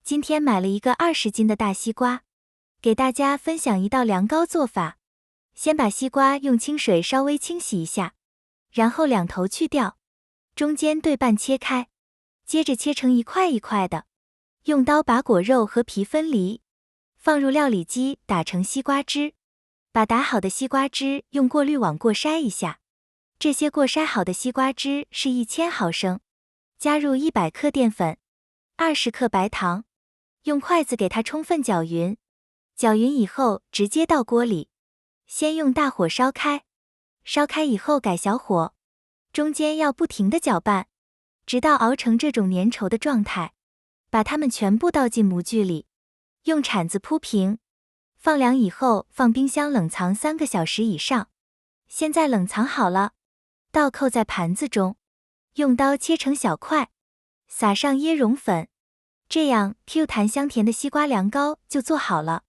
今天买了一个20斤的大西瓜，给大家分享一道凉糕做法。先把西瓜用清水稍微清洗一下，然后两头去掉，中间对半切开，接着切成一块一块的，用刀把果肉和皮分离，放入料理机打成西瓜汁。把打好的西瓜汁用过滤网过筛一下，这些过筛好的西瓜汁是1000毫升，加入100克淀粉、20克白糖，用筷子给它充分搅匀。搅匀以后直接倒锅里，先用大火烧开，烧开以后改小火，中间要不停地搅拌，直到熬成这种粘稠的状态。把它们全部倒进模具里，用铲子铺平。放凉以后放冰箱冷藏3个小时以上。现在冷藏好了，倒扣在盘子中，用刀切成小块，撒上椰蓉粉，这样 Q 弹香甜的西瓜凉糕就做好了。